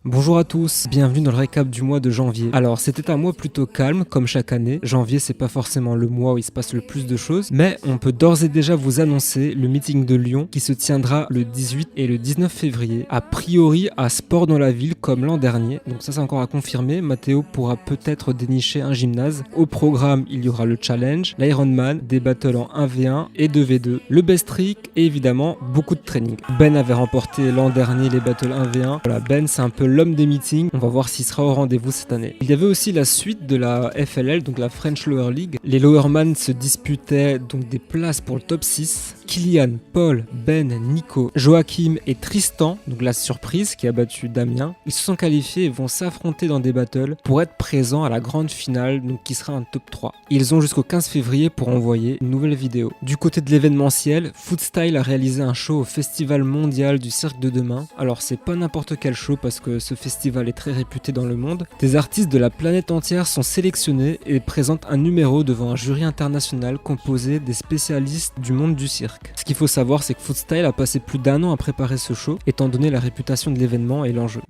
Bonjour à tous, bienvenue dans le récap du mois de janvier. Alors c'était un mois plutôt calme comme chaque année, janvier c'est pas forcément le mois où il se passe le plus de choses, mais on peut d'ores et déjà vous annoncer le meeting de Lyon qui se tiendra le 18 et le 19 février, a priori à Sport dans la ville comme l'an dernier, donc ça c'est encore à confirmer, Mathéo pourra peut-être dénicher un gymnase. Au programme il y aura le challenge, l'Ironman, des battles en 1v1 et 2v2, le best trick et évidemment beaucoup de training. Ben avait remporté l'an dernier les battles 1v1, voilà, Ben c'est un peu l'homme des meetings, on va voir s'il sera au rendez-vous cette année. Il y avait aussi la suite de la FLL, donc la French Lower League. Les Lowerman se disputaient donc des places pour le top 6. Kylian, Paul, Ben, Nico, Joachim et Tristan, donc la surprise qui a battu Damien, ils se sont qualifiés et vont s'affronter dans des battles pour être présents à la grande finale, donc qui sera un top 3. Ils ont jusqu'au 15 février pour envoyer une nouvelle vidéo. Du côté de l'événementiel, Footstyle a réalisé un show au Festival mondial du cirque de demain. Alors c'est pas n'importe quel show parce que ce festival est très réputé dans le monde. Des artistes de la planète entière sont sélectionnés et présentent un numéro devant un jury international composé des spécialistes du monde du cirque. Ce qu'il faut savoir, c'est que Footstyle a passé plus d'1 an à préparer ce show, étant donné la réputation de l'événement et l'enjeu.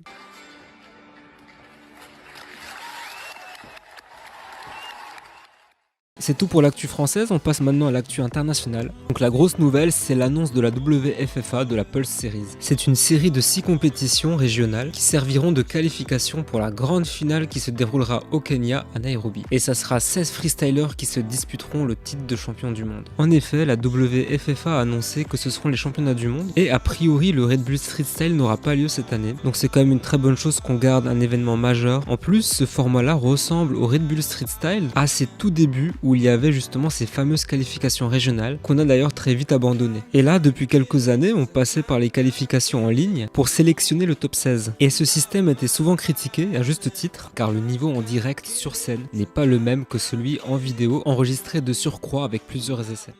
C'est tout pour l'actu française, on passe maintenant à l'actu internationale. Donc la grosse nouvelle, c'est l'annonce de la WFFA de la Pulse Series. C'est une série de 6 compétitions régionales qui serviront de qualification pour la grande finale qui se déroulera au Kenya à Nairobi. Et ça sera 16 freestylers qui se disputeront le titre de champion du monde. En effet, la WFFA a annoncé que ce seront les championnats du monde et a priori le Red Bull Street Style n'aura pas lieu cette année. Donc c'est quand même une très bonne chose qu'on garde un événement majeur. En plus, ce format-là ressemble au Red Bull Street Style à ses tout débuts où il y avait justement ces fameuses qualifications régionales qu'on a d'ailleurs très vite abandonnées. Et là, depuis quelques années, on passait par les qualifications en ligne pour sélectionner le top 16. Et ce système était souvent critiqué, à juste titre, car le niveau en direct sur scène n'est pas le même que celui en vidéo enregistré de surcroît avec plusieurs essais.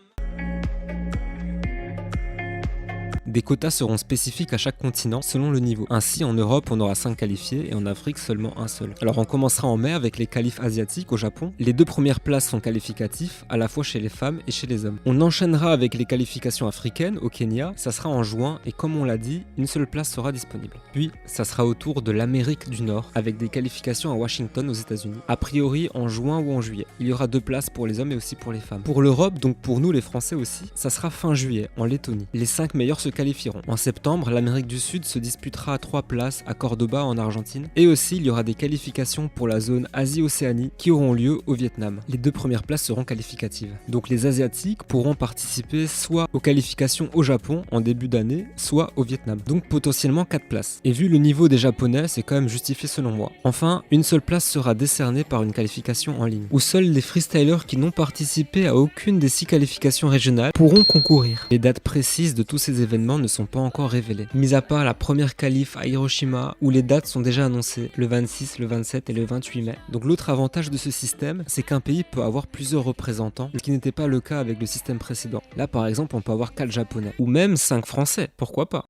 Des quotas seront spécifiques à chaque continent selon le niveau. Ainsi, en Europe, on aura 5 qualifiés et en Afrique, seulement un seul. Alors on commencera en mai avec les qualifs asiatiques au Japon. Les 2 premières places sont qualificatifs, à la fois chez les femmes et chez les hommes. On enchaînera avec les qualifications africaines au Kenya, ça sera en juin et comme on l'a dit, une seule place sera disponible. Puis, ça sera au tour de l'Amérique du Nord avec des qualifications à Washington aux États-Unis. A priori en juin ou en juillet. Il y aura 2 places pour les hommes et aussi pour les femmes. Pour l'Europe, donc pour nous les Français aussi, ça sera fin juillet en Lettonie. Les 5 meilleurs se qualifieront. En septembre, l'Amérique du Sud se disputera à 3 places à Cordoba en Argentine et aussi il y aura des qualifications pour la zone Asie-Océanie qui auront lieu au Vietnam. Les 2 premières places seront qualificatives. Donc les Asiatiques pourront participer soit aux qualifications au Japon en début d'année, soit au Vietnam. Donc potentiellement 4 places. Et vu le niveau des Japonais, c'est quand même justifié selon moi. Enfin, une seule place sera décernée par une qualification en ligne, où seuls les freestylers qui n'ont participé à aucune des 6 qualifications régionales pourront concourir. Les dates précises de tous ces événements ne sont pas encore révélées. Mis à part la première qualif à Hiroshima où les dates sont déjà annoncées, le 26, le 27 et le 28 mai. Donc l'autre avantage de ce système, c'est qu'un pays peut avoir plusieurs représentants, ce qui n'était pas le cas avec le système précédent. Là par exemple, on peut avoir 4 japonais, ou même 5 français, pourquoi pas.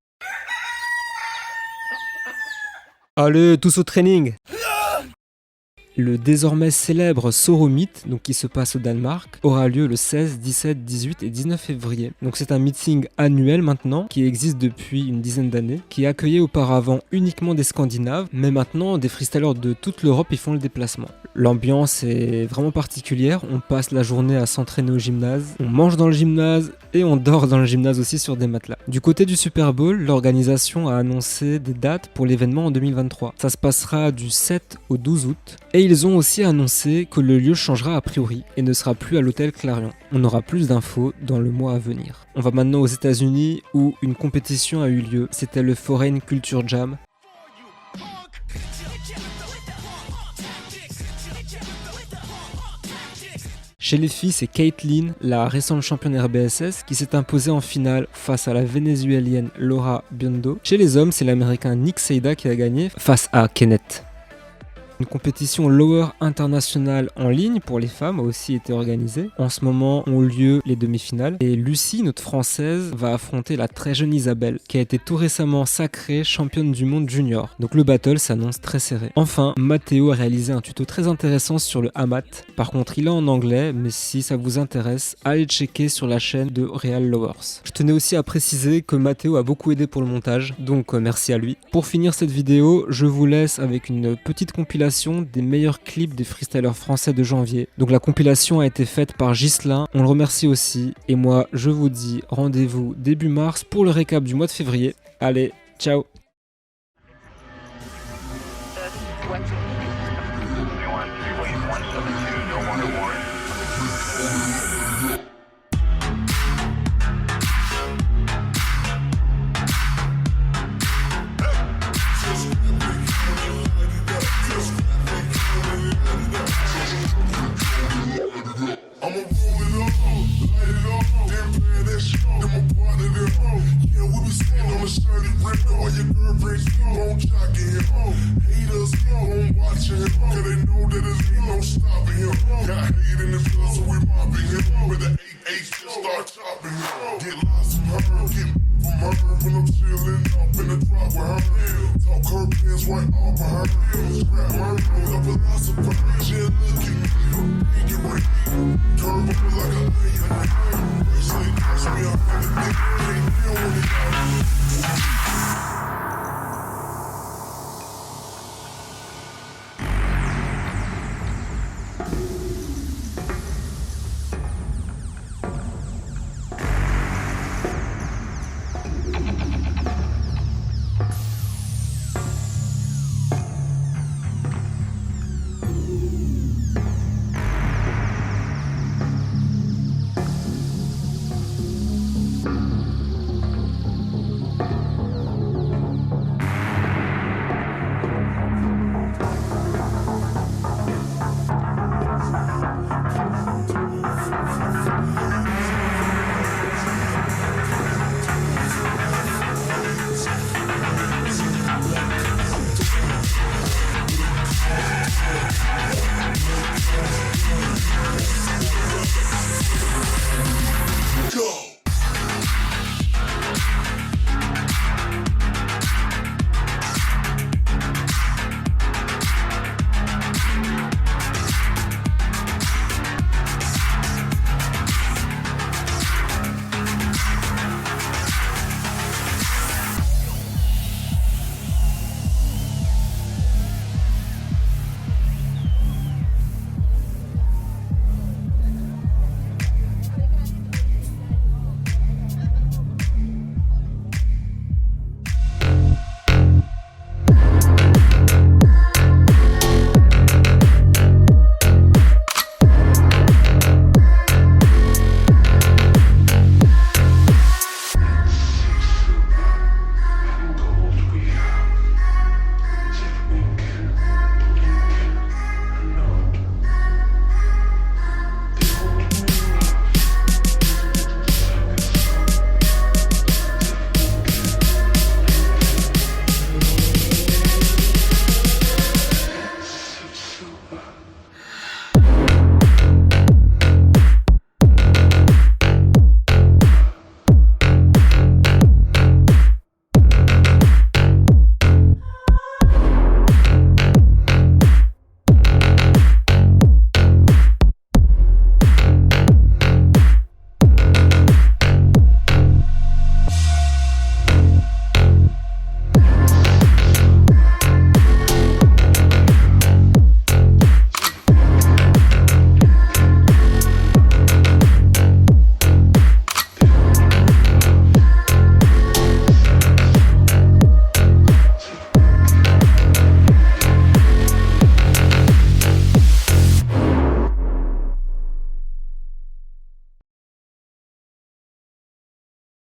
Allez, tous au training! Le désormais célèbre Soromit, donc qui se passe au Danemark, aura lieu le 16, 17, 18 et 19 février. Donc c'est un meeting annuel maintenant, qui existe depuis une dizaine d'années, qui accueillait auparavant uniquement des Scandinaves, mais maintenant des freestylers de toute l'Europe y font le déplacement. L'ambiance est vraiment particulière, on passe la journée à s'entraîner au gymnase, on mange dans le gymnase et on dort dans le gymnase aussi sur des matelas. Du côté du Super Bowl, l'organisation a annoncé des dates pour l'événement en 2023. Ça se passera du 7 au 12 août. Et ils ont aussi annoncé que le lieu changera a priori et ne sera plus à l'hôtel Clarion. On aura plus d'infos dans le mois à venir. On va maintenant aux États-Unis où une compétition a eu lieu. C'était le Foreign Culture Jam. Chez les filles, c'est Caitlyn, la récente championne RBSS, qui s'est imposée en finale face à la vénézuélienne Laura Biondo. Chez les hommes, c'est l'américain Nick Seida qui a gagné face à Kenneth. Une compétition Lower internationale en ligne pour les femmes a aussi été organisée. En ce moment ont lieu les demi-finales et Lucie, notre française, va affronter la très jeune Isabelle qui a été tout récemment sacrée championne du monde junior. Donc le battle s'annonce très serré. Enfin, Mathéo a réalisé un tuto très intéressant sur le hamat. Par contre, il est en anglais, mais si ça vous intéresse, allez checker sur la chaîne de Real Lowers. Je tenais aussi à préciser que Mathéo a beaucoup aidé pour le montage, donc merci à lui. Pour finir cette vidéo, je vous laisse avec une petite compilation des meilleurs clips des freestylers français de janvier. Donc la compilation a été faite par Ghislain, on le remercie aussi. Et moi, je vous dis rendez-vous début mars pour le récap du mois de février. Allez, ciao! I'ma roll it up, light it up, then play that shit, then my partner them. Yeah, we be sitting on the shirty ripping while your girlfriends keep on jocking him. Haters keep on watching him, cause they know that there's ain't no stopping him. Got hate in the field, so we mopping him. With the 8-8, just start chopping him. Get lost from her, get from her, when I'm chilling up in the drop with her. Talk her pants right off of her. Scrap her, the philosopher. She look at me, make it right. Curve up like a onion. Say, ask me, I'm in the dick. Can't deal with it.